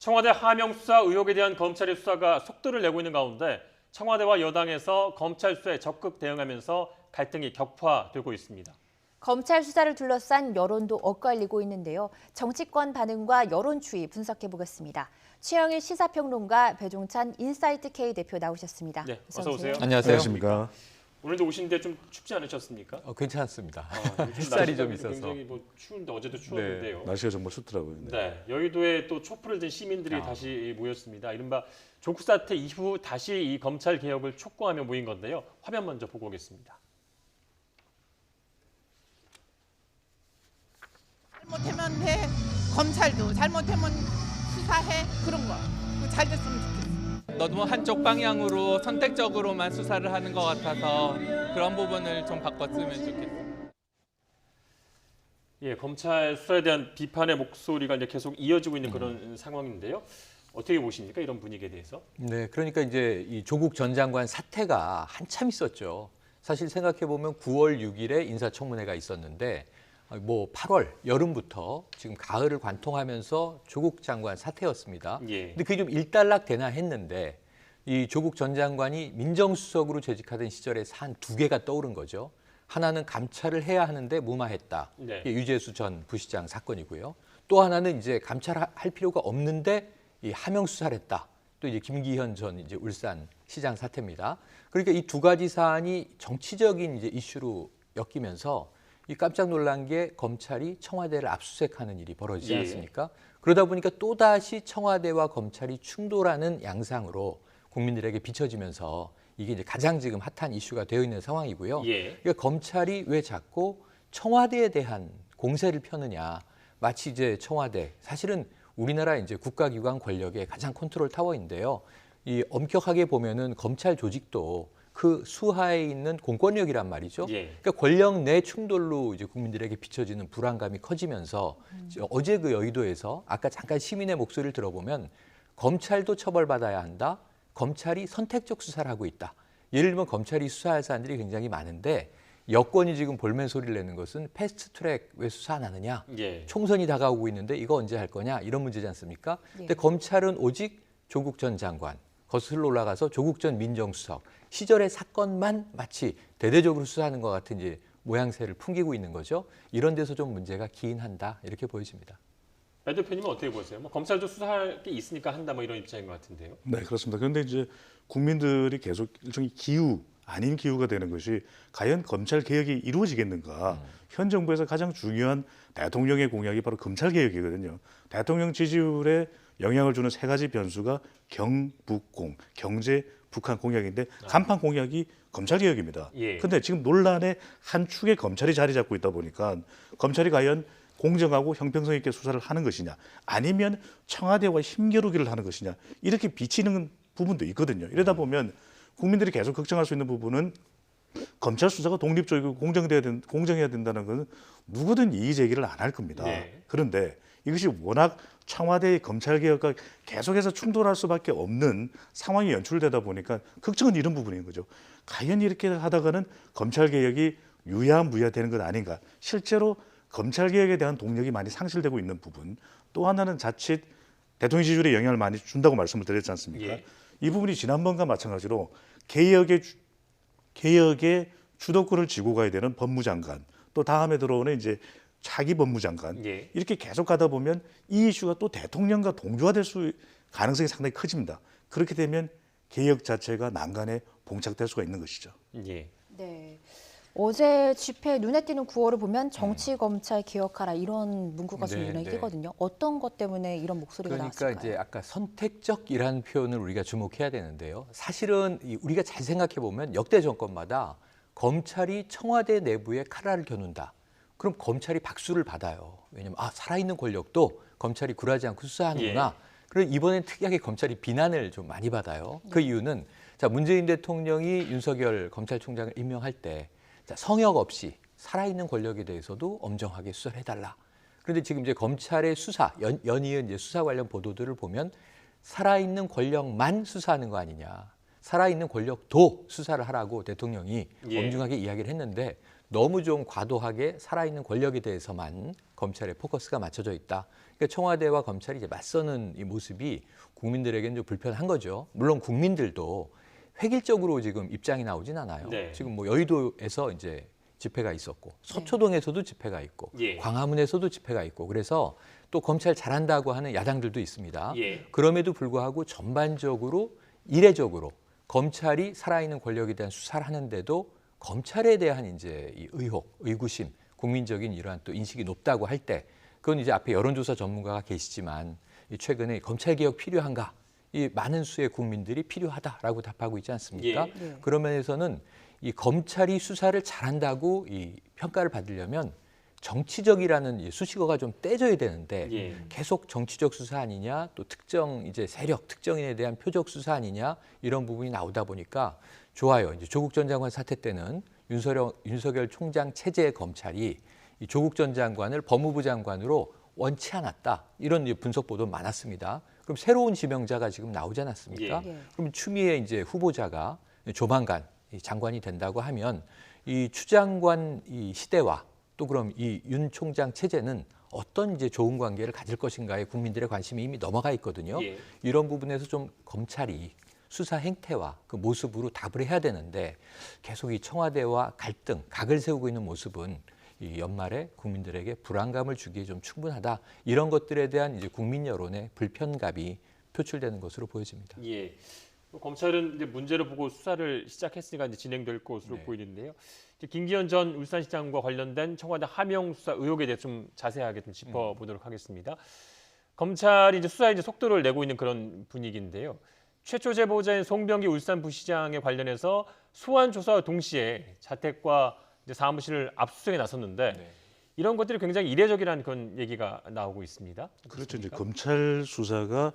청와대 하명 수사 의혹에 대한 검찰의 수사가 속도를 내고 있는 가운데 청와대와 여당에서 검찰 수사에 적극 대응하면서 갈등이 격화되고 있습니다. 검찰 수사를 둘러싼 여론도 엇갈리고 있는데요. 정치권 반응과 여론 추이 분석해 보겠습니다. 최영일 시사평론가, 배종찬 인사이트K 대표 나오셨습니다. 네, 어서 오세요. 안녕하세요. 안녕하십니까. 오늘도 오시는데 좀 춥지 않으셨습니까? 괜찮습니다. 요즘 햇살이 좀 날씨가 있어서. 굉장히 추운데 어제도 추웠는데요. 날씨가 정말 춥더라고요. 네, 여의도에 또 촛불을 든 시민들이 다시 모였습니다. 이른바 조국 사태 이후 다시 이 검찰 개혁을 촉구하며 모인 건데요. 화면 먼저 보고 오겠습니다. 잘못하면 해. 검찰도 잘못하면 수사해. 그런 거. 그거 잘 됐으면 좋겠어. 너무 한쪽 방향으로 선택적으로만 수사를 하는 것 같아서 그런 부분을 좀 바꿨으면 좋겠어요. 예, 검찰 수사에 대한 비판의 목소리가 이제 계속 이어지고 있는 그런 상황인데요. 어떻게 보십니까? 이런 분위기에 대해서? 네, 그러니까 이제 이 조국 전 장관 사태가 한참 있었죠. 사실 생각해 보면 9월 6일에 인사청문회가 있었는데 뭐 8월 여름부터 지금 가을을 관통하면서 조국 장관 사태였습니다. 예. 근데 그게 좀 일단락되나 했는데 이 조국 전 장관이 민정수석으로 재직하던 시절에 한 두 개가 떠오른 거죠. 하나는 감찰을 해야 하는데 무마했다. 네. 이게 유재수 전 부시장 사건이고요. 또 하나는 이제 감찰할 필요가 없는데 이 하명 수사를 했다. 또 이제 김기현 전 이제 울산 시장 사태입니다. 그러니까 이 두 가지 사안이 정치적인 이제 이슈로 엮이면서 이 깜짝 놀란 게 검찰이 청와대를 압수수색하는 일이 벌어지지 예. 않았습니까? 그러다 보니까 또다시 청와대와 검찰이 충돌하는 양상으로 국민들에게 비춰지면서 이게 이제 가장 지금 핫한 이슈가 되어 있는 상황이고요. 예. 그러니까 검찰이 왜 자꾸 청와대에 대한 공세를 펴느냐? 마치 이제 청와대 사실은 우리나라 이제 국가기관 권력의 가장 컨트롤 타워인데요. 이 엄격하게 보면은 검찰 조직도 그 수하에 있는 공권력이란 말이죠. 예. 그러니까 권력 내 충돌로 이제 국민들에게 비춰지는 불안감이 커지면서 어제 그 여의도에서 아까 잠깐 시민의 목소리를 들어보면 검찰도 처벌받아야 한다. 검찰이 선택적 수사를 하고 있다. 예를 들면 검찰이 수사할 사안들이 굉장히 많은데 여권이 지금 볼멘 소리를 내는 것은 패스트트랙 왜 수사 안 하느냐. 예. 총선이 다가오고 있는데 이거 언제 할 거냐 이런 문제지 않습니까? 예. 근데 검찰은 오직 조국 전 장관 거슬러 올라가서 조국 전 민정수석 시절의 사건만 마치 대대적으로 수사하는 것 같은 이제 모양새를 풍기고 있는 거죠. 이런 데서 좀 문제가 기인한다 이렇게 보여집니다. 배 대표님은 어떻게 보세요? 뭐 검찰도 수사할 게 있으니까 한다 뭐 이런 입장인 것 같은데요. 네, 그렇습니다. 그런데 이제 국민들이 계속 일종의 기우 아닌 기우가 되는 것이 과연 검찰 개혁이 이루어지겠는가? 현 정부에서 가장 중요한 대통령의 공약이 바로 검찰 개혁이거든요. 대통령 지지율에 영향을 주는 세 가지 변수가 경북공, 경제, 북한 공약인데 간판 공약이 검찰 개혁입니다. 예. 근데 지금 논란의 한 축에 검찰이 자리 잡고 있다 보니까 검찰이 과연 공정하고 형평성 있게 수사를 하는 것이냐 아니면 청와대와 힘겨루기를 하는 것이냐 이렇게 비치는 부분도 있거든요. 이러다 보면 국민들이 계속 걱정할 수 있는 부분은 검찰 수사가 독립적이고 공정해야 된다는 것은 누구든 이의 제기를 안 할 겁니다. 네. 그런데 이것이 워낙 청와대의 검찰 개혁과 계속해서 충돌할 수밖에 없는 상황이 연출되다 보니까 걱정은 이런 부분인 거죠. 과연 이렇게 하다가는 검찰 개혁이 유야무야되는 것 아닌가? 실제로 검찰 개혁에 대한 동력이 많이 상실되고 있는 부분. 또 하나는 자칫 대통령 지지율에 영향을 많이 준다고 말씀을 드렸지 않습니까? 예. 이 부분이 지난번과 마찬가지로 개혁의 주도권을 쥐고 가야 되는 법무장관, 또 다음에 들어오는 이제 차기 법무장관 예. 이렇게 계속 가다 보면 이 이슈가 또 대통령과 동조화될 가능성이 상당히 커집니다. 그렇게 되면 개혁 자체가 난간에 봉착될 수가 있는 것이죠. 예. 네. 어제 집회 눈에 띄는 구호를 보면 정치 검찰 개혁하라 이런 문구가 좀 네, 눈에 네. 띄거든요. 어떤 것 때문에 이런 목소리가 그러니까 나왔을까요? 이제 아까 선택적이라는 표현을 우리가 주목해야 되는데요. 사실은 우리가 잘 생각해 보면 역대 정권마다 검찰이 청와대 내부에 카라를 겨눈다. 그럼 검찰이 박수를 받아요. 왜냐하면 살아있는 권력도 검찰이 굴하지 않고 수사하는구나. 그리고 이번엔 특이하게 검찰이 비난을 좀 많이 받아요. 그 이유는 문재인 대통령이 윤석열 검찰총장을 임명할 때 성역 없이 살아있는 권력에 대해서도 엄정하게 수사를 해달라. 그런데 지금 이제 검찰의 수사, 연이은 이제 수사 관련 보도들을 보면 살아있는 권력만 수사하는 거 아니냐. 살아있는 권력도 수사를 하라고 대통령이 예. 엄중하게 이야기를 했는데 너무 좀 과도하게 살아있는 권력에 대해서만 검찰의 포커스가 맞춰져 있다. 그러니까 청와대와 검찰이 이제 맞서는 이 모습이 국민들에게는 좀 불편한 거죠. 물론 국민들도 획일적으로 지금 입장이 나오진 않아요. 네. 지금 뭐 여의도에서 이제 집회가 있었고 서초동에서도 집회가 있고 예. 광화문에서도 집회가 있고 그래서 또 검찰 잘한다고 하는 야당들도 있습니다. 예. 그럼에도 불구하고 전반적으로 이례적으로 검찰이 살아있는 권력에 대한 수사를 하는데도 검찰에 대한 이제 이 의혹, 의구심, 국민적인 이러한 또 인식이 높다고 할 때 그건 이제 앞에 여론조사 전문가가 계시지만 최근에 검찰 개혁 필요한가? 이 많은 수의 국민들이 필요하다라고 답하고 있지 않습니까? 예. 네. 그런 면에서는 이 검찰이 수사를 잘한다고 이 평가를 받으려면 정치적이라는 이 수식어가 좀 떼져야 되는데 예. 계속 정치적 수사 아니냐 또 특정 이제 세력 특정인에 대한 표적 수사 아니냐 이런 부분이 나오다 보니까 좋아요. 이제 조국 전 장관 사태 때는 윤석열 총장 체제의 검찰이 이 조국 전 장관을 법무부 장관으로 원치 않았다 이런 이제 분석 보도 많았습니다. 그럼 새로운 지명자가 지금 나오지 않았습니까? 예. 그럼 추미애 이제 후보자가 조만간 이 장관이 된다고 하면 이 추 장관 이 시대와 또 그럼 이 윤 총장 체제는 어떤 이제 좋은 관계를 가질 것인가에 국민들의 관심이 이미 넘어가 있거든요. 예. 이런 부분에서 좀 검찰이 수사 행태와 그 모습으로 답을 해야 되는데 계속 이 청와대와 갈등, 각을 세우고 있는 모습은 이 연말에 국민들에게 불안감을 주기에 좀 충분하다. 이런 것들에 대한 이제 국민 여론의 불편감이 표출되는 것으로 보여집니다. 예. 검찰은 이제 문제를 보고 수사를 시작했으니까 이제 진행될 것으로 네. 보이는데요. 이제 김기현 전 울산시장과 관련된 청와대 하명 수사 의혹에 대해 좀 자세하게 좀 짚어보도록 하겠습니다. 검찰이 이제 수사에 이제 속도를 내고 있는 그런 분위기인데요. 최초 제보자인 송병기 울산부시장에 관련해서 소환 조사와 동시에 자택과 이제 사무실을 압수수색에 나섰는데 네. 이런 것들이 굉장히 이례적이라는 그런 얘기가 나오고 있습니다. 그렇죠. 이제 어떻습니까? 검찰 수사가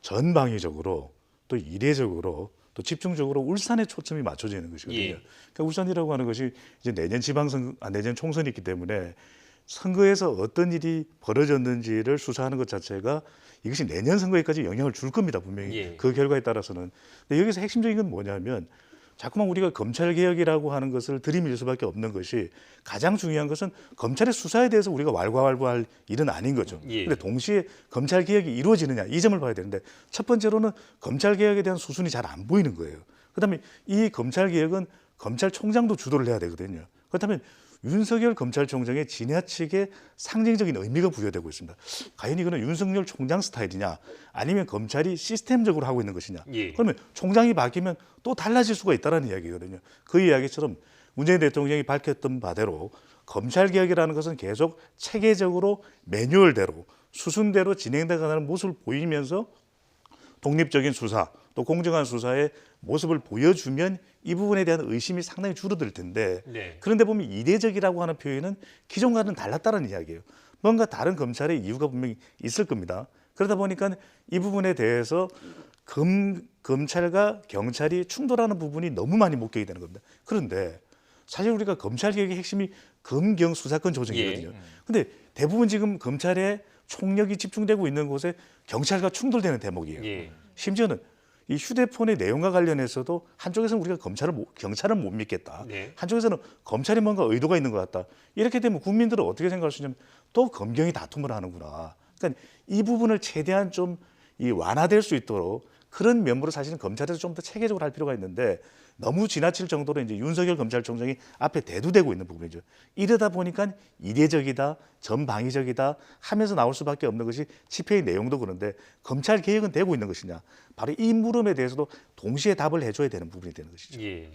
전방위적으로 또 이례적으로 또 집중적으로 울산에 초점이 맞춰지는 것이거든요. 예. 그러니까 울산이라고 하는 것이 이제 내년 내년 총선이 있기 때문에 선거에서 어떤 일이 벌어졌는지를 수사하는 것 자체가 이것이 내년 선거에까지 영향을 줄 겁니다. 분명히 예. 그 결과에 따라서는. 근데 여기서 핵심적인 건 뭐냐면 자꾸만 우리가 검찰 개혁이라고 하는 것을 들이밀 수밖에 없는 것이 가장 중요한 것은 검찰의 수사에 대해서 우리가 왈가왈부할 일은 아닌 거죠. 예. 그런데 동시에 검찰 개혁이 이루어지느냐 이 점을 봐야 되는데 첫 번째로는 검찰 개혁에 대한 수순이 잘 안 보이는 거예요. 그다음에 이 검찰 개혁은 검찰총장도 주도를 해야 되거든요. 그렇다면 윤석열 검찰총장의 지나치게 상징적인 의미가 부여되고 있습니다. 과연 이거는 윤석열 총장 스타일이냐 아니면 검찰이 시스템적으로 하고 있는 것이냐. 예. 그러면 총장이 바뀌면 또 달라질 수가 있다는 이야기거든요. 그 이야기처럼 문재인 대통령이 밝혔던 바대로 검찰개혁이라는 것은 계속 체계적으로 매뉴얼대로 수순대로 진행돼가는 모습을 보이면서 독립적인 수사 또 공정한 수사의 모습을 보여주면 이 부분에 대한 의심이 상당히 줄어들 텐데 네. 그런데 보면 이례적이라고 하는 표현은 기존과는 달랐다는 이야기예요. 뭔가 다른 검찰의 이유가 분명히 있을 겁니다. 그러다 보니까 이 부분에 대해서 검찰과 경찰이 충돌하는 부분이 너무 많이 목격이 되는 겁니다. 그런데 사실 우리가 검찰 개혁의 핵심이 검경 수사권 조정이거든요. 근데 대부분 지금 검찰의 총력이 집중되고 있는 곳에 경찰과 충돌되는 대목이에요. 예. 심지어는 이 휴대폰의 내용과 관련해서도 한쪽에서는 우리가 경찰을 못 믿겠다. 네. 한쪽에서는 검찰이 뭔가 의도가 있는 것 같다. 이렇게 되면 국민들은 어떻게 생각할 수 있냐면 또 검경이 다툼을 하는구나. 그러니까 이 부분을 최대한 좀 이 완화될 수 있도록 그런 면모로 사실은 검찰에서 좀 더 체계적으로 할 필요가 있는데 너무 지나칠 정도로 이제 윤석열 검찰총장이 앞에 대두되고 있는 부분이죠. 이러다 보니까 이례적이다, 전방위적이다 하면서 나올 수밖에 없는 것이 집회의 내용도 그런데 검찰 개혁은 되고 있는 것이냐. 바로 이 물음에 대해서도 동시에 답을 해줘야 되는 부분이 되는 것이죠. 예.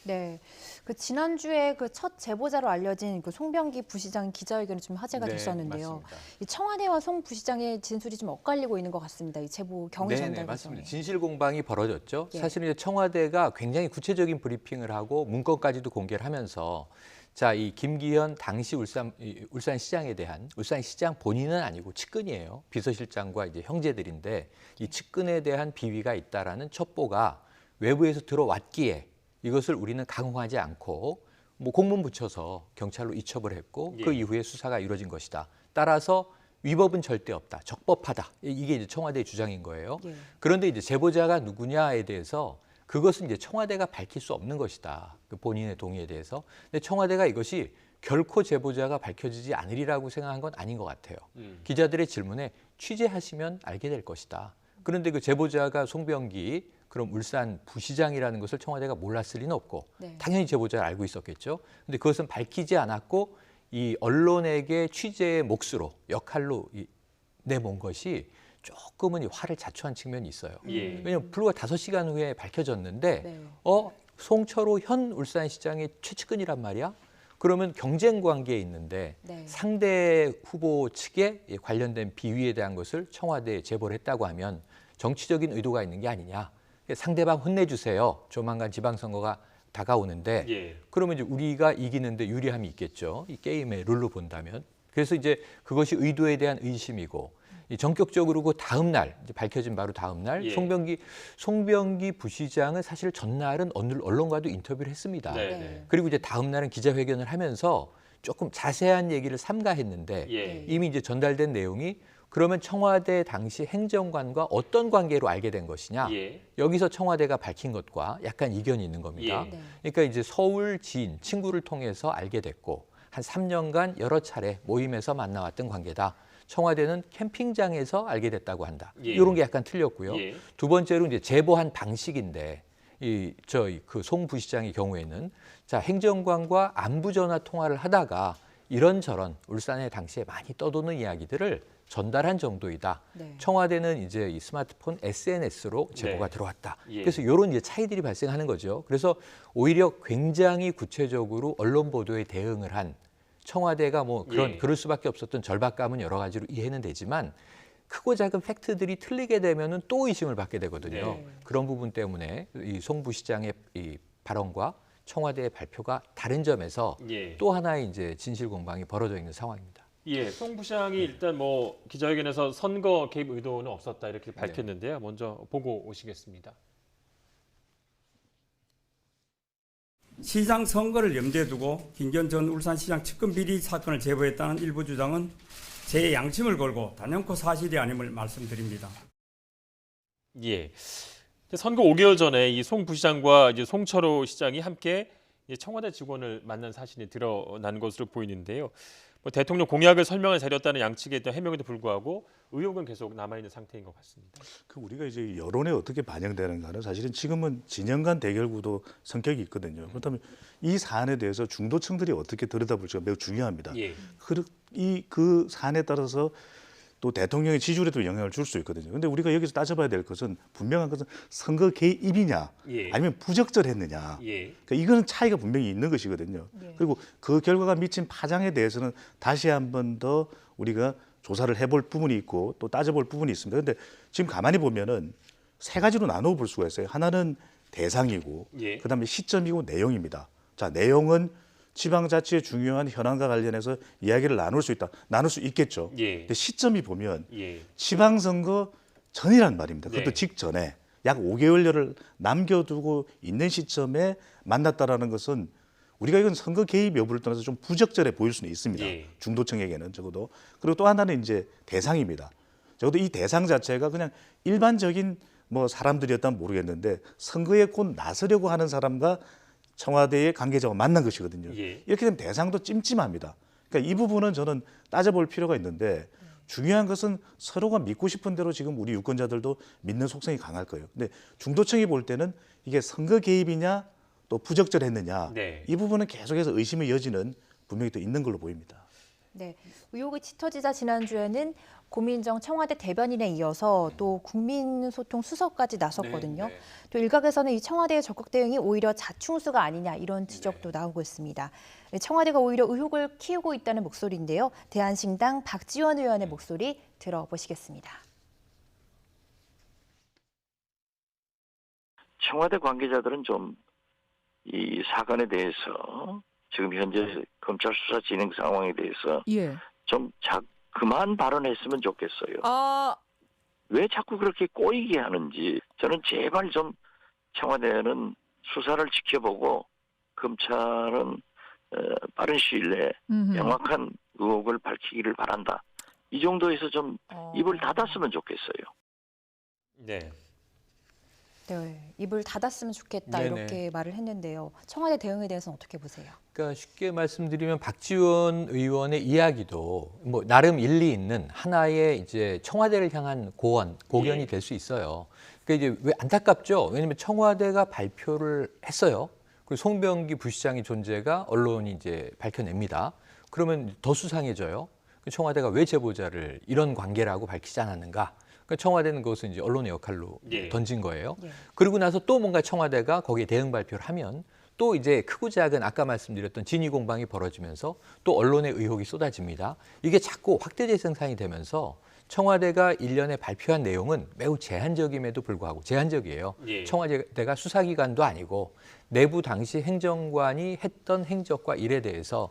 네, 그 지난주에 그 첫 제보자로 알려진 그 송병기 부시장 기자회견이 좀 화제가 네, 됐었는데요. 맞습니다. 이 청와대와 송 부시장의 진술이 좀 엇갈리고 있는 것 같습니다. 이 제보 경위 전달 과정에. 맞습니다. 진실 공방이 벌어졌죠. 예. 사실 이제 청와대가 굉장히 구체적인 브리핑을 하고 문건까지도 공개를 하면서 자, 이 김기현 당시 울산시장에 대한 울산시장 본인은 아니고 측근이에요. 비서실장과 이제 형제들인데 이 측근에 대한 비위가 있다라는 첩보가 외부에서 들어왔기에 이것을 우리는 강화하지 않고 뭐 공문 붙여서 경찰로 이첩을 했고 그 예. 이후에 수사가 이루어진 것이다. 따라서 위법은 절대 없다. 적법하다. 이게 이제 청와대의 주장인 거예요. 예. 그런데 이제 제보자가 누구냐에 대해서 그것은 이제 청와대가 밝힐 수 없는 것이다. 그 본인의 동의에 대해서. 근데 청와대가 이것이 결코 제보자가 밝혀지지 않으리라고 생각한 건 아닌 것 같아요. 기자들의 질문에 취재하시면 알게 될 것이다. 그런데 그 제보자가 송병기 그럼 울산 부시장이라는 것을 청와대가 몰랐을 리는 없고 네. 당연히 제보자를 알고 있었겠죠. 근데 그것은 밝히지 않았고 이 언론에게 취재의 몫으로 역할로 내몬 것이 조금은 이 화를 자초한 측면이 있어요. 예. 왜냐하면 불과 5시간 후에 밝혀졌는데 네. 송철호 현 울산시장의 최측근이란 말이야? 그러면 경쟁 관계에 있는데 네. 상대 후보 측에 관련된 비위에 대한 것을 청와대에 제보를 했다고 하면 정치적인 의도가 있는 게 아니냐. 상대방 혼내주세요. 조만간 지방선거가 다가오는데 예. 그러면 이제 우리가 이기는데 유리함이 있겠죠. 이 게임의 룰로 본다면. 그래서 이제 그것이 의도에 대한 의심이고 이 전격적으로 그 다음 날 이제 밝혀진 바로 다음 날 예. 송병기 부시장은 사실 전날은 언론과도 인터뷰를 했습니다. 네. 네. 그리고 이제 다음 날은 기자회견을 하면서 조금 자세한 얘기를 삼가했는데 예. 이미 이제 전달된 내용이 그러면 청와대 당시 행정관과 어떤 관계로 알게 된 것이냐. 예. 여기서 청와대가 밝힌 것과 약간 이견이 있는 겁니다. 예. 네. 그러니까 이제 서울 지인, 친구를 통해서 알게 됐고 한 3년간 여러 차례 모임에서 만나왔던 관계다. 청와대는 캠핑장에서 알게 됐다고 한다. 예. 이런 게 약간 틀렸고요. 예. 두 번째로 이제 제보한 방식인데 그 송 부시장의 경우에는 자 행정관과 안부 전화 통화를 하다가 이런저런 울산에 당시에 많이 떠도는 이야기들을 전달한 정도이다. 네. 청와대는 이제 이 스마트폰 SNS로 제보가 네. 들어왔다. 예. 그래서 이런 이제 차이들이 발생하는 거죠. 그래서 오히려 굉장히 구체적으로 언론 보도에 대응을 한 청와대가 뭐 예. 그럴 수밖에 없었던 절박감은 여러 가지로 이해는 되지만 크고 작은 팩트들이 틀리게 되면은 또 의심을 받게 되거든요. 네. 그런 부분 때문에 이 송 부시장의 이 발언과 청와대의 발표가 다른 점에서 예. 또 하나의 이제 진실 공방이 벌어져 있는 상황입니다. 예, 송 부시장이 일단 뭐 기자회견에서 선거 개입 의도는 없었다 이렇게 밝혔는데요. 먼저 보고 오시겠습니다. 시장 선거를 염두에 두고 김기현 전 울산시장 측근 비리 사건을 제보했다는 일부 주장은 제 양심을 걸고 단연코 사실이 아님을 말씀드립니다. 예. 선거 5개월 전에 이 송 부시장과 이제 송철호 시장이 함께 이제 청와대 직원을 만난 사실이 드러난 것으로 보이는데요. 뭐 대통령 공약을 설명을 자렸다는 양측에 대한 해명에도 불구하고 의혹은 계속 남아 있는 상태인 것 같습니다. 그 우리가 이제 여론에 어떻게 반영되는가는 사실은 지금은 진영 간 대결 구도 성격이 있거든요. 그렇다면 이 사안에 대해서 중도층들이 어떻게 들여다볼지가 매우 중요합니다. 예. 그 사안에 따라서 또 대통령의 지지율에도 영향을 줄 수 있거든요. 그런데 우리가 여기서 따져봐야 될 것은 분명한 것은 선거 개입이냐 예. 아니면 부적절했느냐. 예. 그러니까 이거는 차이가 분명히 있는 것이거든요. 네. 그리고 그 결과가 미친 파장에 대해서는 다시 한 번 더 우리가 조사를 해볼 부분이 있고 또 따져볼 부분이 있습니다. 그런데 지금 가만히 보면은 세 가지로 나누어 볼 수가 있어요. 하나는 대상이고, 예. 그다음에 시점이고 내용입니다. 자, 내용은 지방자치의 중요한 현안과 관련해서 이야기를 나눌 수 있다. 나눌 수 있겠죠. 예. 근데 시점이 보면 예. 지방선거 전이란 말입니다. 그것도 네. 직전에 약 5개월여를 남겨두고 있는 시점에 만났다라는 것은 우리가 이건 선거 개입 여부를 떠나서 좀 부적절해 보일 수는 있습니다. 예. 중도층에게는 적어도. 그리고 또 하나는 이제 대상입니다. 적어도 이 대상 자체가 그냥 일반적인 뭐 사람들이었다면 모르겠는데 선거에 곧 나서려고 하는 사람과 청와대의 관계자가 만난 것이거든요. 예. 이렇게 되면 대상도 찜찜합니다. 그러니까 이 부분은 저는 따져볼 필요가 있는데 중요한 것은 서로가 믿고 싶은 대로 지금 우리 유권자들도 믿는 속성이 강할 거예요. 근데 중도층이 볼 때는 이게 선거 개입이냐 또 부적절했느냐 네. 이 부분은 계속해서 의심의 여지는 분명히 또 있는 걸로 보입니다. 네, 의혹이 짙어지자 지난주에는 고민정 청와대 대변인에 이어서 또 국민소통 수석까지 나섰거든요. 네. 또 일각에서는 이 청와대의 적극 대응이 오히려 자충수가 아니냐 이런 지적도 나오고 있습니다. 청와대가 오히려 의혹을 키우고 있다는 목소리인데요. 대한신당 박지원 의원의 목소리 들어보시겠습니다. 청와대 관계자들은 좀 이 사건에 대해서 지금 현재 검찰 수사 진행 상황에 대해서 예. 좀 그만 발언했으면 좋겠어요. 아, 왜 자꾸 그렇게 꼬이게 하는지 저는 제발 좀 청와대는 수사를 지켜보고 검찰은 빠른 시일 내에 명확한 의혹을 밝히기를 바란다. 이 정도에서 좀 입을 닫았으면 좋겠어요. 네. 네, 입을 닫았으면 좋겠다 네네. 이렇게 말을 했는데요. 청와대 대응에 대해서는 어떻게 보세요? 그러니까 쉽게 말씀드리면 박지원 의원의 이야기도 뭐 나름 일리 있는 하나의 이제 청와대를 향한 고견이 예. 될 수 있어요. 그러니까 이제 왜 안타깝죠? 왜냐하면 청와대가 발표를 했어요. 그리고 송병기 부시장의 존재가 언론이 이제 밝혀냅니다. 그러면 더 수상해져요. 청와대가 왜 제보자를 이런 관계라고 밝히지 않았는가? 그러니까 청와대는 그것을 이제 언론의 역할로 예. 던진 거예요. 예. 그리고 나서 또 뭔가 청와대가 거기에 대응 발표를 하면 또 이제 크고 작은 아까 말씀드렸던 진위 공방이 벌어지면서 또 언론의 의혹이 쏟아집니다. 이게 자꾸 확대 재생산이 되면서 청와대가 일련에 발표한 내용은 매우 제한적임에도 불구하고 제한적이에요. 예. 청와대가 수사기관도 아니고 내부 당시 행정관이 했던 행적과 일에 대해서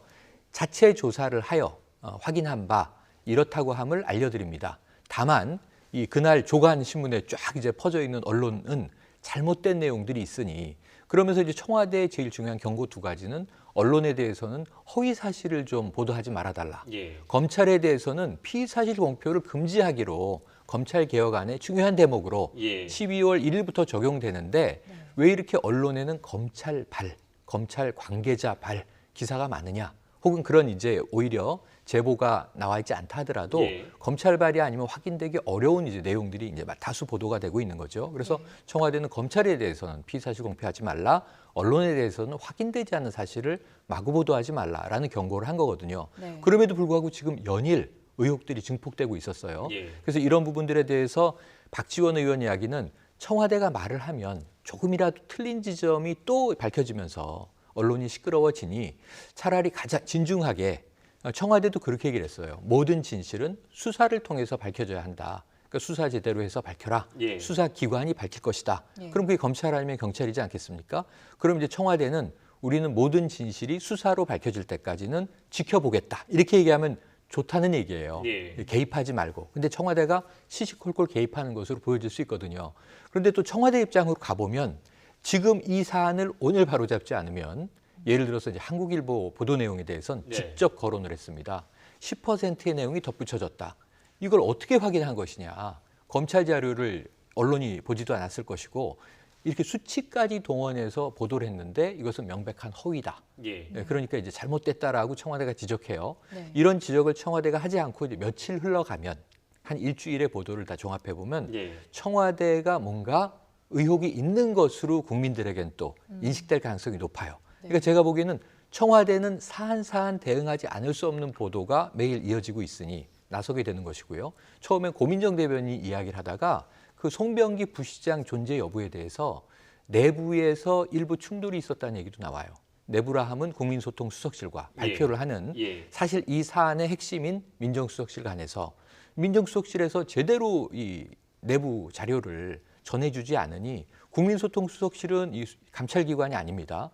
자체 조사를 하여 확인한 바 이렇다고 함을 알려드립니다. 다만 이 그날 조간 신문에 쫙 이제 퍼져 있는 언론은 잘못된 내용들이 있으니 그러면서 이제 청와대의 제일 중요한 경고 두 가지는 언론에 대해서는 허위 사실을 좀 보도하지 말아달라. 예. 검찰에 대해서는 피의 사실 공표를 금지하기로 검찰 개혁안의 중요한 대목으로 예. 12월 1일부터 적용되는데 왜 이렇게 언론에는 검찰 발, 검찰 관계자 발 기사가 많으냐? 혹은 그런 이제 오히려 제보가 나와 있지 않다 하더라도 예. 검찰발이 아니면 확인되기 어려운 이제 내용들이 이제 다수 보도가 되고 있는 거죠. 그래서 청와대는 검찰에 대해서는 피의사실 공표하지 말라, 언론에 대해서는 확인되지 않은 사실을 마구 보도하지 말라라는 경고를 한 거거든요. 네. 그럼에도 불구하고 지금 연일 의혹들이 증폭되고 있었어요. 예. 그래서 이런 부분들에 대해서 박지원 의원 이야기는 청와대가 말을 하면 조금이라도 틀린 지점이 또 밝혀지면서 언론이 시끄러워지니 차라리 가장 진중하게 청와대도 그렇게 얘기를 했어요. 모든 진실은 수사를 통해서 밝혀져야 한다. 그러니까 수사 제대로 해서 밝혀라. 예. 수사기관이 밝힐 것이다. 예. 그럼 그게 검찰 아니면 경찰이지 않겠습니까? 그럼 이제 청와대는 우리는 모든 진실이 수사로 밝혀질 때까지는 지켜보겠다. 이렇게 얘기하면 좋다는 얘기예요. 예. 개입하지 말고. 근데 청와대가 시시콜콜 개입하는 것으로 보여질 수 있거든요. 그런데 또 청와대 입장으로 가보면 지금 이 사안을 오늘 바로잡지 않으면 예를 들어서 이제 한국일보 보도 내용에 대해서는 네. 직접 거론을 했습니다. 10%의 내용이 덧붙여졌다. 이걸 어떻게 확인한 것이냐. 검찰 자료를 언론이 보지도 않았을 것이고 이렇게 수치까지 동원해서 보도를 했는데 이것은 명백한 허위다. 예. 네, 그러니까 이제 잘못됐다라고 청와대가 지적해요. 네. 이런 지적을 청와대가 하지 않고 이제 며칠 흘러가면 한 일주일의 보도를 다 종합해 보면 예. 청와대가 뭔가 의혹이 있는 것으로 국민들에겐 또 인식될 가능성이 높아요. 그러니까 제가 보기에는 청와대는 사안 대응하지 않을 수 없는 보도가 매일 이어지고 있으니 나서게 되는 것이고요. 처음엔 고민정 대변인이 이야기를 하다가 그 송병기 부시장 존재 여부에 대해서 내부에서 일부 충돌이 있었다는 얘기도 나와요. 내부라 함은 국민소통수석실과 발표를 하는 예. 사실 이 사안의 핵심인 민정수석실 간에서 민정수석실에서 제대로 이 내부 자료를 전해주지 않으니 국민소통수석실은 이 감찰기관이 아닙니다.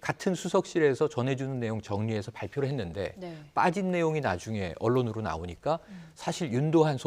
같은 수석실에서 전해주는 내용 정리해서 발표를 했는데 네. 빠진 내용이 나중에 언론으로 나오니까 사실 윤도한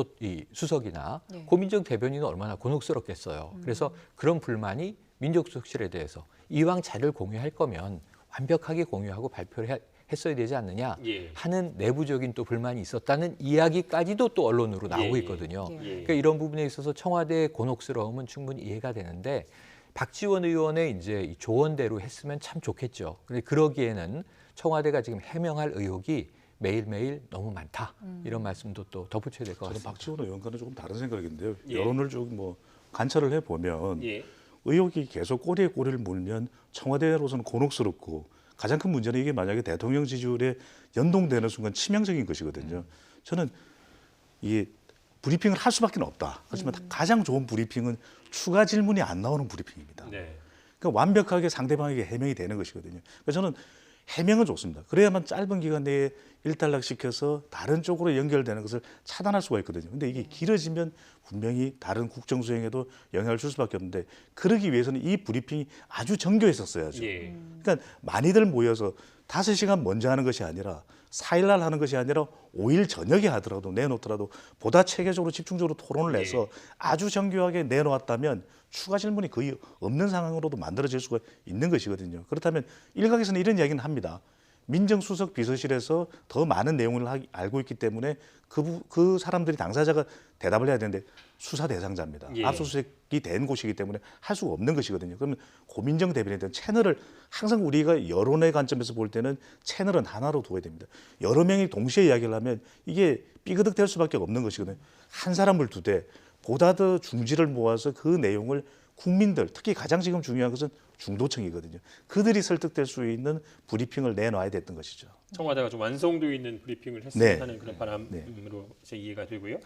수석이나 네. 고민정 대변인은 얼마나 곤혹스럽겠어요. 그래서 그런 불만이 민정수석실에 대해서 이왕 자료를 공유할 거면 완벽하게 공유하고 발표를 했어야 되지 않느냐 예. 하는 내부적인 또 불만이 있었다는 이야기까지도 또 언론으로 나오고 예. 있거든요. 예. 그러니까 이런 부분에 있어서 청와대의 곤혹스러움은 충분히 이해가 되는데 박지원 의원의 이제 이 조언대로 했으면 참 좋겠죠. 그런데 그러기에는 청와대가 지금 해명할 의혹이 매일매일 너무 많다. 이런 말씀도 또 덧붙여야 될 것 저는 같습니다. 박지원 의원과는 조금 다른 생각인데요. 예. 여론을 좀 뭐 관찰을 해보면 예. 의혹이 계속 꼬리에 꼬리를 물면 청와대로서는 곤혹스럽고 가장 큰 문제는 이게 만약에 대통령 지지율에 연동되는 순간 치명적인 것이거든요. 저는 이 브리핑을 할 수밖에 없다. 하지만 가장 좋은 브리핑은 추가 질문이 안 나오는 브리핑입니다. 네. 그러니까 완벽하게 상대방에게 해명이 되는 것이거든요. 그래서 저는 해명은 좋습니다. 그래야만 짧은 기간 내에 일단락시켜서 다른 쪽으로 연결되는 것을 차단할 수가 있거든요. 근데 이게 길어지면 분명히 다른 국정 수행에도 영향을 줄 수밖에 없는데 그러기 위해서는 이 브리핑이 아주 정교했었어야죠. 예. 그러니까 많이들 모여서 5시간 먼저 하는 것이 아니라 4일 날 하는 것이 아니라 5일 저녁에 하더라도 내놓더라도 보다 체계적으로 집중적으로 토론을 해서 아주 정교하게 내놓았다면 추가 질문이 거의 없는 상황으로도 만들어질 수가 있는 것이거든요. 그렇다면 일각에서는 이런 이야기는 합니다. 민정수석 비서실에서 더 많은 내용을 알고 있기 때문에 그 사람들이 당사자가 대답을 해야 되는데 수사 대상자입니다. 예. 압수수색이 된 곳이기 때문에 할 수가 없는 것이거든요. 그러면 고민정 대변인에 대한 채널을 항상 우리가 여론의 관점에서 볼 때는 채널은 하나로 둬야 됩니다. 여러 명이 동시에 이야기를 하면 이게 삐그덕될 수밖에 없는 것이거든요. 한 사람을 두되 보다 더 중지를 모아서 그 내용을 국민들, 특히 가장 지금 중요한 것은 중도층이거든요. 그들이 설득될 수 있는 브리핑을 내놔야 됐던 것이죠. 청와대가 좀 완성도 있는 브리핑을 했으면 네. 하는 그런 바람으로 제 이해가 되고요.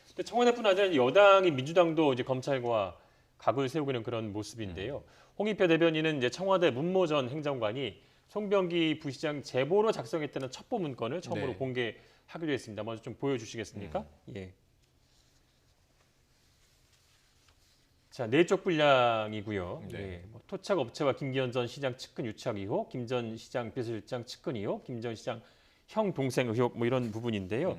근데 청와대뿐 아니라 여당인 민주당도 이제 검찰과 각을 세우고 있는 그런 모습인데요. 홍익표 대변인은 이제 청와대 문모 전 행정관이 송병기 부시장 제보로 작성했다는 첩보 문건을 처음으로 네. 공개하기로 했습니다. 먼저 좀 보여주시겠습니까? 예. 자, 내적 분량이고요. 네. 예, 뭐 토착 업체와 김기현 전 시장 측근 유착 의혹, 김 전 시장 비서실장 측근 의혹, 김 전 시장 형 동생 의혹 뭐 이런 부분인데요.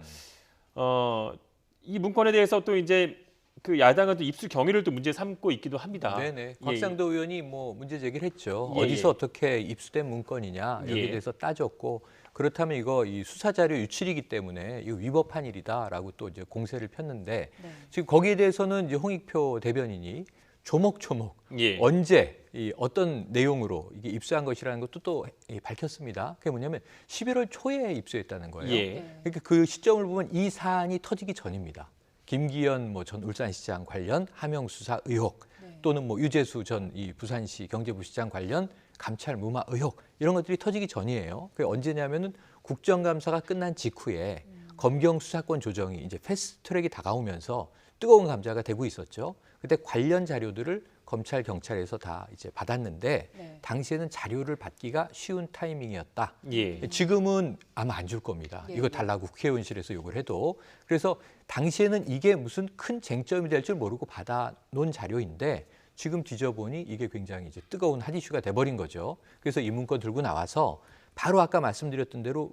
이 문건에 대해서 또 이제 그 야당은 또 입수 경위를 또 문제 삼고 있기도 합니다. 네네. 곽상도 의원이 뭐 문제 제기를 했죠. 예, 어디서 예. 어떻게 입수된 문건이냐 여기에 예. 대해서 따졌고 그렇다면 이거 이 수사 자료 유출이기 때문에 이거 위법한 일이다라고 또 이제 공세를 폈는데 지금 거기에 대해서는 이제 홍익표 대변인이 조목조목 예. 언제 이 어떤 내용으로 이게 입수한 것이라는 것도 또 밝혔습니다. 그게 뭐냐면 11월 초에 입수했다는 거예요. 예. 그러니까 그 시점을 보면 이 사안이 터지기 전입니다. 김기현 뭐 전 울산시장 관련 하명 수사 의혹 또는 뭐 유재수 전 이 부산시 경제부시장 관련 감찰 무마 의혹 이런 것들이 터지기 전이에요. 그게 언제냐면은 국정감사가 끝난 직후에 검경 수사권 조정이 이제 패스트트랙이 다가오면서 뜨거운 감자가 되고 있었죠. 그때 관련 자료들을 검찰 경찰에서 다 이제 받았는데 당시에는 자료를 받기가 쉬운 타이밍이었다. 예. 지금은 아마 안 줄 겁니다. 이거 달라고 국회의원실에서 요구를 해도. 그래서 당시에는 이게 무슨 큰 쟁점이 될 줄 모르고 받아놓은 자료인데 지금 뒤져보니 이게 굉장히 이제 뜨거운 핫 이슈가 돼버린 거죠. 그래서 이 문건 들고 나와서 바로 아까 말씀드렸던 대로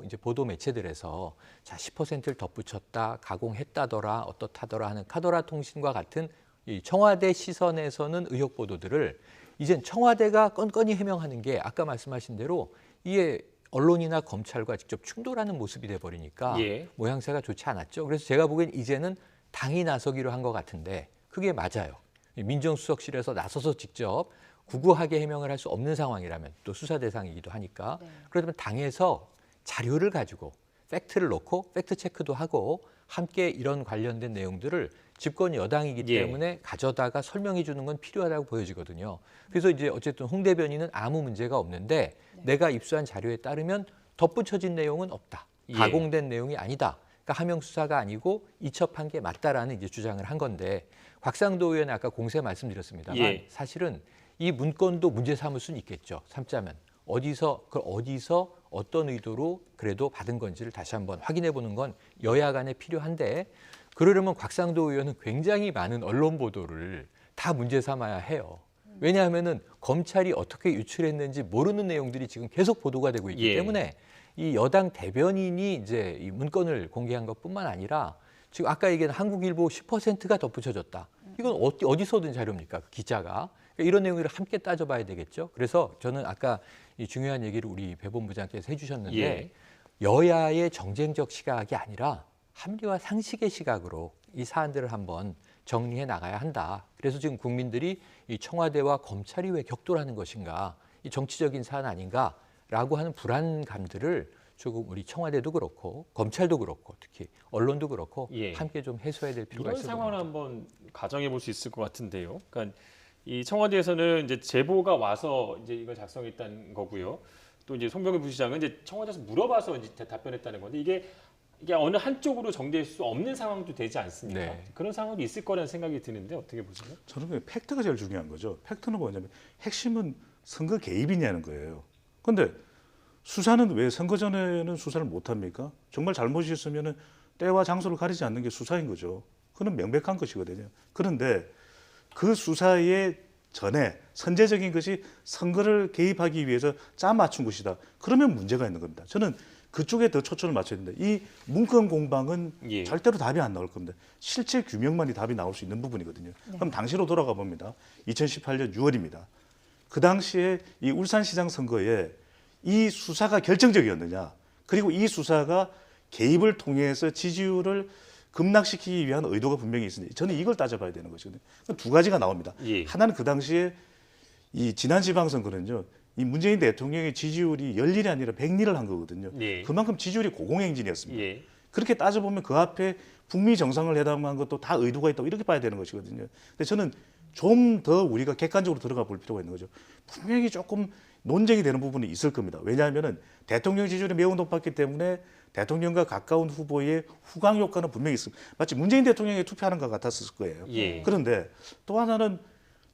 이제 보도 매체들에서 자 10%를 덧붙였다, 가공했다더라, 어떻다더라 하는 카더라 통신과 같은 이 청와대 시선에서는 의혹 보도들을 이젠 청와대가 건건히 해명하는 게 아까 말씀하신 대로 이게 언론이나 검찰과 직접 충돌하는 모습이 돼버리니까 예. 모양새가 좋지 않았죠. 그래서 제가 보기엔 이제는 당이 나서기로 한 것 같은데 그게 맞아요. 민정수석실에서 나서서 직접 구구하게 해명을 할 수 없는 상황이라면 또 수사 대상이기도 하니까 그렇다면 당에서 자료를 가지고 팩트를 놓고 팩트 체크도 하고 함께 이런 관련된 내용들을 집권 여당이기 때문에 가져다가 설명해 주는 건 필요하다고 보여지거든요. 그래서 이제 어쨌든 홍 대변인은 아무 문제가 없는데 내가 입수한 자료에 따르면 덧붙여진 내용은 없다. 가공된 내용이 아니다. 그러니까 하명 수사가 아니고 이첩한 게 맞다라는 이제 주장을 한 건데 곽상도 의원이 아까 공세 말씀드렸습니다만 사실은 이 문건도 문제 삼을 수는 있겠죠. 삼자면 어디서 어떤 의도로 그래도 받은 건지를 다시 한번 확인해 보는 건 여야 간에 필요한데 그러려면 곽상도 의원은 굉장히 많은 언론 보도를 다 문제 삼아야 해요. 왜냐하면은 검찰이 어떻게 유출했는지 모르는 내용들이 지금 계속 보도가 되고 있기 때문에 이 여당 대변인이 이제 이 문건을 공개한 것뿐만 아니라 지금 아까 얘기한 한국일보 10%가 덧붙여졌다. 이건 어디서 든 자료입니까? 그 기자가. 이런 내용들을 함께 따져봐야 되겠죠. 그래서 저는 아까 이 중요한 얘기를 우리 배 본부장께서 해주셨는데 여야의 정쟁적 시각이 아니라 합리와 상식의 시각으로 이 사안들을 한번 정리해 나가야 한다. 그래서 지금 국민들이 이 청와대와 검찰이 왜 격돌하는 것인가, 이 정치적인 사안 아닌가라고 하는 불안감들을 조금 우리 청와대도 그렇고 검찰도 그렇고 특히 언론도 그렇고 함께 좀 해소해야 될 필요가 이런 있습니다. 상황을 한번 가정해 볼 수 있을 것 같은데요. 그러니까 이 청와대에서는 이제 제보가 와서 이제 이걸 작성했다는 거고요. 또 이제 송병기 부시장은 이제 청와대에서 물어봐서 이제 답변했다는 건데 이게 어느 한쪽으로 정될 수 없는 상황도 되지 않습니까? 그런 상황도 있을 거라는 생각이 드는데 어떻게 보세요? 저는 그 팩트가 제일 중요한 거죠. 팩트는 뭐냐면 핵심은 선거 개입이냐는 거예요. 그런데 수사는 왜 선거 전에는 수사를 못 합니까? 정말 잘못이 있으면은 때와 장소를 가리지 않는 게 수사인 거죠. 그건 명백한 것이거든요. 그런데 그 수사의 전에 선제적인 것이 선거를 개입하기 위해서 짜 맞춘 것이다. 그러면 문제가 있는 겁니다. 저는 그쪽에 더 초점을 맞춰야 된다. 이 문건 공방은 절대로 답이 안 나올 겁니다. 실체 규명만이 답이 나올 수 있는 부분이거든요. 그럼 당시로 돌아가 봅니다. 2018년 6월입니다. 그 당시에 이 울산시장 선거에 이 수사가 결정적이었느냐, 그리고 이 수사가 개입을 통해서 지지율을 급락시키기 위한 의도가 분명히 있으니 저는 이걸 따져봐야 되는 것이거든요. 두 가지가 나옵니다. 예. 하나는 그 당시에 이 지난 지방선거는요, 이 문재인 대통령의 지지율이 10일이 아니라 100일을 한 거거든요. 예. 그만큼 지지율이 고공행진이었습니다. 예. 그렇게 따져보면 그 앞에 북미 정상을 해당한 것도 다 의도가 있다고 이렇게 봐야 되는 것이거든요. 근데 저는 좀 더 우리가 객관적으로 들어가 볼 필요가 있는 거죠. 분명히 조금 논쟁이 되는 부분이 있을 겁니다. 왜냐하면 대통령 지지율이 매우 높았기 때문에 대통령과 가까운 후보의 후광 효과는 분명히 있습니다. 마치 문재인 대통령에 투표하는 것 같았을 거예요. 예. 그런데 또 하나는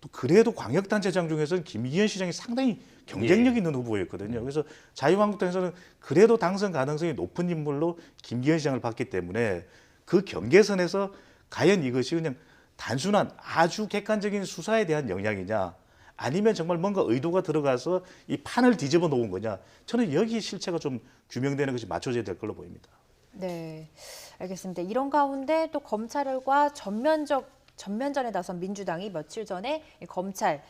또 그래도 광역단체장 중에서는 김기현 시장이 상당히 경쟁력 있는 후보였거든요. 그래서 자유한국당에서는 그래도 당선 가능성이 높은 인물로 김기현 시장을 봤기 때문에 그 경계선에서 과연 이것이 그냥 단순한 아주 객관적인 수사에 대한 영향이냐, 아니면 정말 뭔가 의도가 들어가서 이 판을 뒤집어 놓은 거냐, 저는 여기 실체가 좀 규명되는 것이 맞춰져야 될 걸로 보입니다. 네, 알겠습니다. 이런 가운데 또 검찰과 전면전에 나선 민주당이 며칠 전에 이 검찰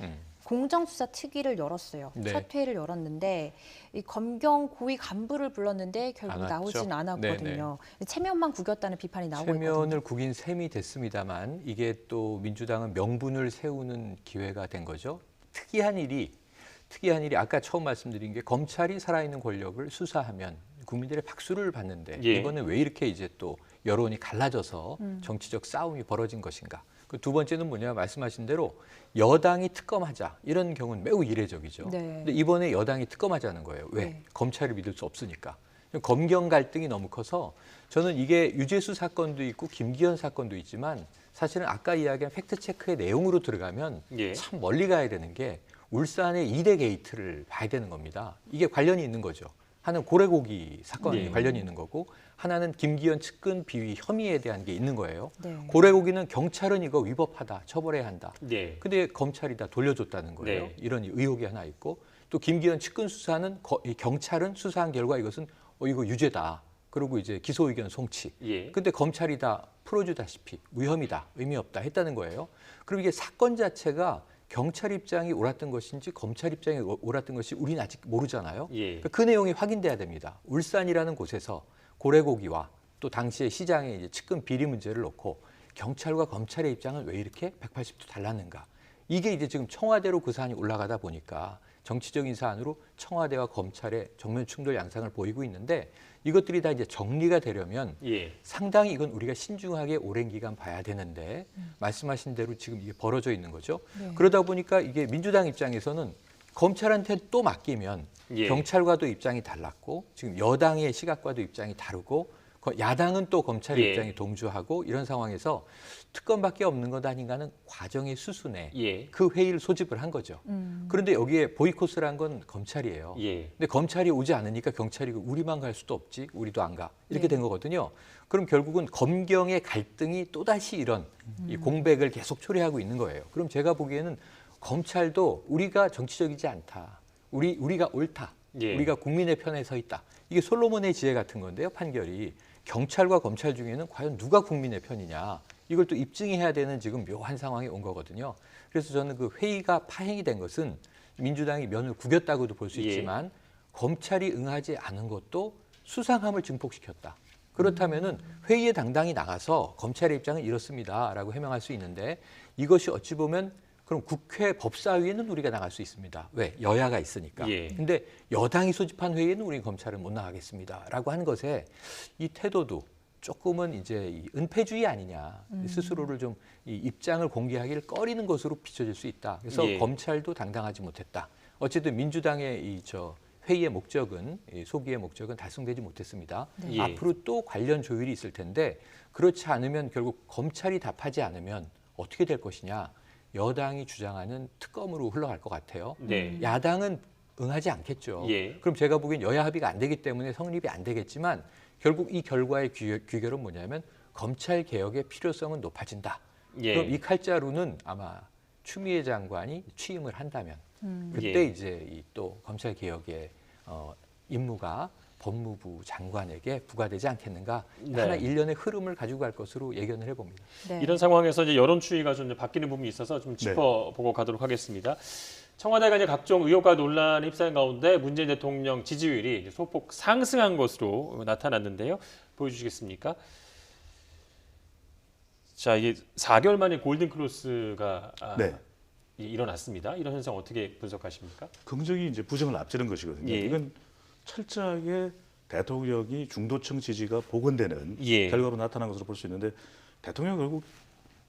공정수사 특위를 열었어요. 네. 첫 회의를 열었는데 이 검경 고위 간부를 불렀는데 결국 안 왔죠? 나오진 않았거든요. 체면만 구겼다는 비판이 나오고 있거든요. 체면을 구긴 셈이 됐습니다만 이게 또 민주당은 명분을 세우는 기회가 된 거죠. 특이한 일이 아까 처음 말씀드린 게 검찰이 살아있는 권력을 수사하면 국민들의 박수를 받는데 예. 이번에 왜 이렇게 이제 또 여론이 갈라져서 정치적 싸움이 벌어진 것인가. 그 두 번째는 뭐냐, 말씀하신 대로 여당이 특검하자 이런 경우는 매우 이례적이죠. 네. 근데 이번에 여당이 특검하자는 거예요. 왜? 네. 검찰을 믿을 수 없으니까. 검경 갈등이 너무 커서 저는 이게 유재수 사건도 있고 김기현 사건도 있지만 사실은 아까 이야기한 팩트체크의 내용으로 들어가면 예. 참 멀리 가야 되는 게 울산의 2대 게이트를 봐야 되는 겁니다. 이게 관련이 있는 거죠. 하나는 고래고기 사건이 예. 관련이 있는 거고 하나는 김기현 측근 비위 혐의에 대한 게 있는 거예요. 네. 고래고기는 경찰은 이거 위법하다, 처벌해야 한다. 네. 근데 검찰이 다 돌려줬다는 거예요. 네. 이런 의혹이 하나 있고 또 김기현 측근 수사는 이 경찰은 수사한 결과 이것은 이거 유죄다. 그리고 이제 기소 의견 송치. 예. 근데 검찰이 다 풀어주다시피 무혐의다, 의미 없다 했다는 거예요. 그럼 이게 사건 자체가 경찰 입장이 옳았던 것인지 검찰 입장이 옳았던 것이 우리는 아직 모르잖아요. 예. 그러니까 그 내용이 확인돼야 됩니다. 울산이라는 곳에서 고래고기와 또 당시에 시장의 이제 측근 비리 문제를 놓고 경찰과 검찰의 입장은 왜 이렇게 180도 달랐는가? 이게 이제 지금 청와대로 그 사안이 올라가다 보니까 정치적인 사안으로 청와대와 검찰의 정면 충돌 양상을 보이고 있는데 이것들이 다 이제 정리가 되려면 예. 상당히 이건 우리가 신중하게 오랜 기간 봐야 되는데 말씀하신 대로 지금 이게 벌어져 있는 거죠. 네. 그러다 보니까 이게 민주당 입장에서는 검찰한테 또 맡기면 예. 경찰과도 입장이 달랐고 지금 여당의 시각과도 입장이 다르고 야당은 또 검찰의 예. 입장이 동조하고 이런 상황에서 특검밖에 없는 것 아닌가는 과정의 수순에 예. 그 회의를 소집을 한 거죠. 그런데 여기에 보이콧을 한 건 검찰이에요. 예. 근데 검찰이 오지 않으니까 경찰이 우리만 갈 수도 없지, 우리도 안 가. 이렇게 네. 된 거거든요. 그럼 결국은 검경의 갈등이 또다시 이런 이 공백을 계속 초래하고 있는 거예요. 그럼 제가 보기에는 검찰도 우리가 정치적이지 않다. 우리가 옳다. 예. 우리가 국민의 편에 서 있다. 이게 솔로몬의 지혜 같은 건데요, 판결이. 경찰과 검찰 중에는 과연 누가 국민의 편이냐. 이걸 또 입증해야 되는 지금 묘한 상황이 온 거거든요. 그래서 저는 그 회의가 파행이 된 것은 민주당이 면을 구겼다고도 볼 수 예. 있지만 검찰이 응하지 않은 것도 수상함을 증폭시켰다. 그렇다면은 회의에 당당히 나가서 검찰의 입장은 이렇습니다라고 해명할 수 있는데 이것이 어찌 보면 그럼 국회 법사위에는 우리가 나갈 수 있습니다. 왜? 여야가 있으니까. 예. 근데 여당이 소집한 회의에는 우리 검찰은 못 나가겠습니다라고 하는 것에 이 태도도 조금은 이제 이 은폐주의 아니냐. 스스로를 좀 이 입장을 공개하기를 꺼리는 것으로 비춰질 수 있다. 그래서 예. 검찰도 당당하지 못했다. 어쨌든 민주당의 이 회의의 목적은, 이 소기의 목적은 달성되지 못했습니다. 네. 예. 앞으로 또 관련 조율이 있을 텐데 그렇지 않으면 결국 검찰이 답하지 않으면 어떻게 될 것이냐. 여당이 주장하는 특검으로 흘러갈 것 같아요. 네. 야당은 응하지 않겠죠. 예. 그럼 제가 보기엔 여야 합의가 안 되기 때문에 성립이 안 되겠지만 결국 이 결과의 귀결은 뭐냐면 검찰 개혁의 필요성은 높아진다. 예. 그럼 이 칼자루는 아마 추미애 장관이 취임을 한다면 그때 예. 이제 이 또 검찰 개혁의 임무가 법무부 장관에게 부과되지 않겠는가. 네. 하나 일련의 흐름을 가지고 갈 것으로 예견을 해봅니다. 네. 이런 상황에서 이제 여론 추이가 좀 바뀌는 부분이 있어서 좀 짚어보고 가도록 하겠습니다. 청와대 간의 각종 의혹과 논란에 휩싸인 가운데 문재인 대통령 지지율이 이제 소폭 상승한 것으로 나타났는데요. 보여주시겠습니까? 자, 이게 4개월 만에 골든크로스가 네. 일어났습니다. 이런 현상 어떻게 분석하십니까? 긍정이 이제 부정을 앞지른 것이거든요. 예. 이건 철저하게 대통령이 중도층 지지가 복원되는 예. 결과로 나타난 것으로 볼 수 있는데 대통령 결국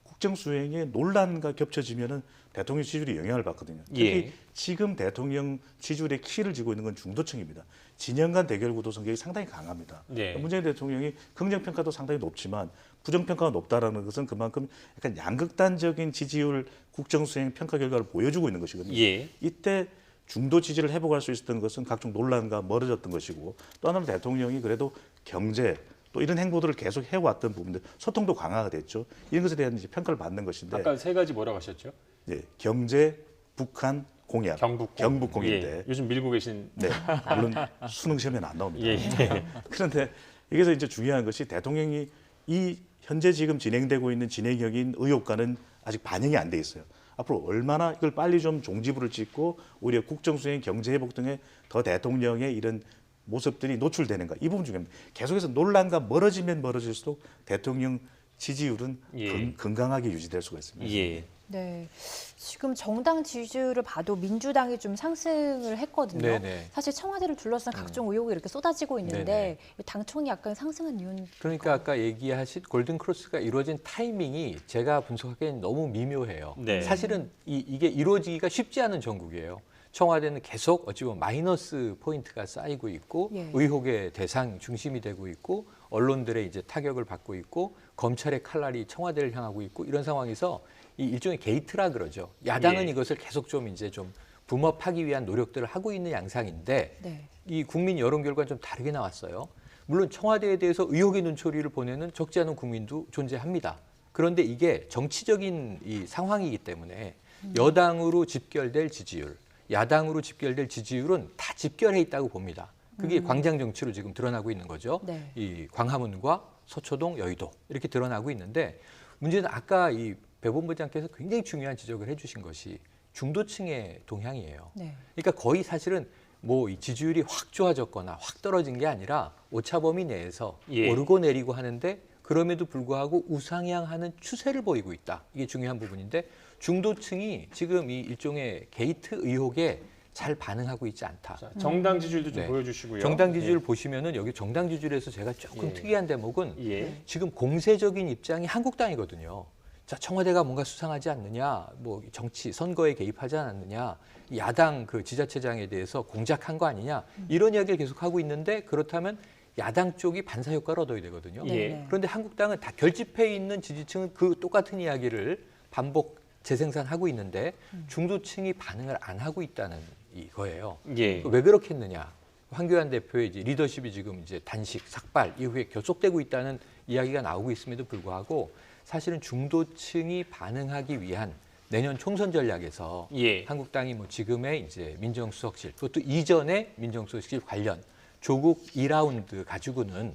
국정 수행에 논란과 겹쳐지면은 대통령 지지율이 영향을 받거든요. 특히 예. 지금 대통령 지지율의 키를 쥐고 있는 건 중도층입니다. 진영 간 대결 구도 성격이 상당히 강합니다. 네. 문재인 대통령이 긍정 평가도 상당히 높지만 부정 평가가 높다라는 것은 그만큼 약간 양극단적인 지지율 국정 수행 평가 결과를 보여주고 있는 것이거든요. 예. 이때 중도 지지를 회복할 수 있었던 것은 각종 논란과 멀어졌던 것이고 또 하나는 대통령이 그래도 경제 또 이런 행보들을 계속 해왔던 부분들 소통도 강화가 됐죠. 이런 것에 대한 이제 평가를 받는 것인데 아까 세 가지 뭐라고 하셨죠? 예, 경제, 북한, 공약, 경북공인데 예. 요즘 밀고 계신 네, 물론 수능 시험에는 안 나옵니다. 예. 그런데 여기서 이제 중요한 것이 대통령이 이 현재 지금 진행되고 있는 진행형인 의혹과는 아직 반영이 안 돼 있어요. 앞으로 얼마나 이걸 빨리 좀 종지부를 찍고 오히려 국정수행, 경제회복 등의 더 대통령의 이런 모습들이 노출되는가 이 부분 중요합니다. 계속해서 논란과 멀어지면 멀어질수록 대통령 지지율은 예. 건강하게 유지될 수가 있습니다. 예. 네, 지금 정당 지지율을 봐도 민주당이 좀 상승을 했거든요. 네네. 사실 청와대를 둘러싼 각종 의혹이 이렇게 쏟아지고 있는데 당총이 약간 상승한 이유는 그러니까 아까 얘기하신 골든크로스가 이루어진 타이밍이 제가 분석하기엔 너무 미묘해요. 네. 사실은 이게 이루어지기가 쉽지 않은 전국이에요. 청와대는 계속 어찌 보면 마이너스 포인트가 쌓이고 있고 예. 의혹의 대상 중심이 되고 있고 언론들의 이제 타격을 받고 있고 검찰의 칼날이 청와대를 향하고 있고 이런 상황에서 이 일종의 게이트라 그러죠. 야당은 예. 이것을 계속 좀 이제 좀 붐업하기 위한 노력들을 하고 있는 양상인데 네. 이 국민 여론 결과는 좀 다르게 나왔어요. 물론 청와대에 대해서 의혹의 눈초리를 보내는 적지 않은 국민도 존재합니다. 그런데 이게 정치적인 이 상황이기 때문에 여당으로 집결될 지지율, 야당으로 집결될 지지율은 다 집결해 있다고 봅니다. 그게 광장 정치로 지금 드러나고 있는 거죠. 네. 이 광화문과 서초동, 여의도 이렇게 드러나고 있는데 문제는 아까 이 배 본부장께서 굉장히 중요한 지적을 해주신 것이 중도층의 동향이에요. 네. 그러니까 거의 사실은 뭐 이 지지율이 확 좋아졌거나 확 떨어진 게 아니라 오차범위 내에서 예. 오르고 내리고 하는데 그럼에도 불구하고 우상향하는 추세를 보이고 있다. 이게 중요한 부분인데 중도층이 지금 이 일종의 게이트 의혹에 잘 반응하고 있지 않다. 자, 정당 지지율도 좀 네. 보여주시고요. 정당 지지율 보시면은 여기 정당 지지율에서 제가 조금 예. 특이한 대목은 예. 지금 공세적인 입장이 한국당이거든요. 자, 청와대가 뭔가 수상하지 않느냐, 뭐 정치 선거에 개입하지 않았느냐, 야당 그 지자체장에 대해서 공작한 거 아니냐 이런 이야기를 계속 하고 있는데 그렇다면 야당 쪽이 반사 효과를 얻어야 되거든요. 예. 그런데 한국당은 다 결집해 있는 지지층은 그 똑같은 이야기를 반복 재생산하고 있는데 중도층이 반응을 안 하고 있다는 이거예요. 예. 왜 그렇겠느냐? 황교안 대표의 이제 리더십이 지금 이제 단식, 삭발 이후에 계속되고 있다는 이야기가 나오고 있음에도 불구하고 사실은 중도층이 반응하기 위한 내년 총선 전략에서 예. 한국당이 뭐 지금의 이제 민정수석실 그것도 이전의 민정수석실 관련 조국 2라운드 가지고는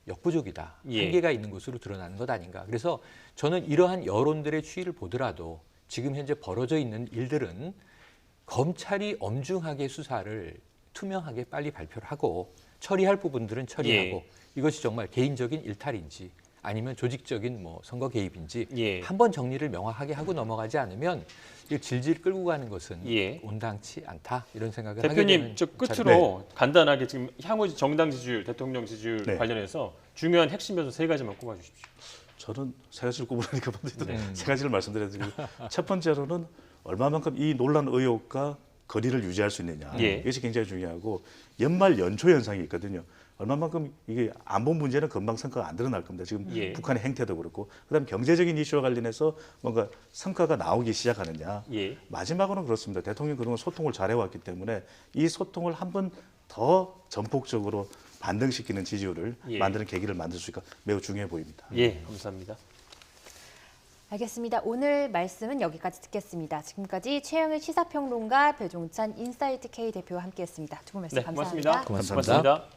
역부족이다. 예. 한계가 있는 것으로 드러나는 것 아닌가. 그래서 저는 이러한 여론들의 추이를 보더라도 지금 현재 벌어져 있는 일들은 검찰이 엄중하게 수사를 투명하게 빨리 발표를 하고 처리할 부분들은 처리하고 예. 이것이 정말 개인적인 일탈인지 아니면 조직적인 뭐 선거 개입인지 예. 한번 정리를 명확하게 하고 넘어가지 않으면 이거 질질 끌고 가는 것은 예. 온당치 않다 이런 생각을 하게 대표님, 되는 저 끝으로 간단하게 지금 향후 정당 지지율, 대통령 지지율 네. 관련해서 중요한 핵심 요소 세 가지만 꼽아주십시오. 저는 세 가지를 꼽으라니까 먼저 네. 세 가지를 말씀드려드리고 첫 번째로는 얼마만큼 이 논란 의혹과 거리를 유지할 수 있느냐 예. 이것이 굉장히 중요하고 연말 연초 현상이 있거든요. 얼마만큼 이게 안보 문제는 금방 성과가 안 드러날 겁니다. 지금 예. 북한의 행태도 그렇고 그다음 경제적인 이슈와 관련해서 뭔가 성과가 나오기 시작하느냐. 예. 마지막으로는 그렇습니다. 대통령 그동안 소통을 잘해왔기 때문에 이 소통을 한 번 더 전폭적으로 반등시키는 지지율을 예. 만드는 계기를 만들 수 있까 매우 중요해 보입니다. 예, 감사합니다. 알겠습니다. 오늘 말씀은 여기까지 듣겠습니다. 지금까지 최영일 시사평론가 배종찬 인사이트 K 대표와 함께했습니다. 두 분 말씀 네, 감사합니다. 고맙습니다. 고맙습니다.